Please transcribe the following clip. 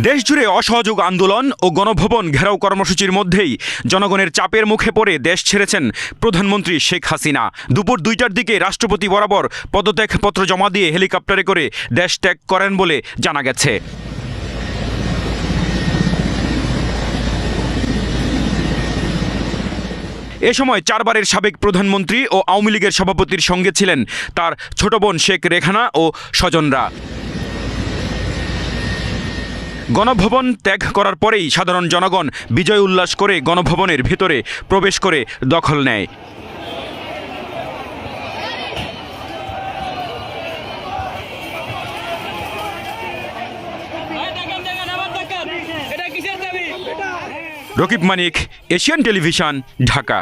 দেশজুড়ে অসহযোগ আন্দোলন ও গণভবন ঘেরাও কর্মসূচির মধ্যেই জনগণের চাপের মুখে পড়ে দেশ ছেড়েছেন প্রধানমন্ত্রী শেখ হাসিনা। দুপুর 2টার দিকে রাষ্ট্রপতি বরাবর পদত্যাগপত্র জমা দিয়ে হেলিকপ্টারে করে দেশ ত্যাগ করেন বলে জানা গেছে। এ সময় 4বারের সাবেক প্রধানমন্ত্রী ও আওয়ামী লীগের সভাপতির সঙ্গে ছিলেন তার ছোট বোন শেখ রেহানা ও স্বজনরা। গণভবন ত্যাগ করার পরেই সাধারণ জনগণ বিজয় উল্লাস করে গণভবনের ভেতরে প্রবেশ করে দখল নেয়। রকিব মানিক, এশিয়ান টেলিভিশন, ঢাকা।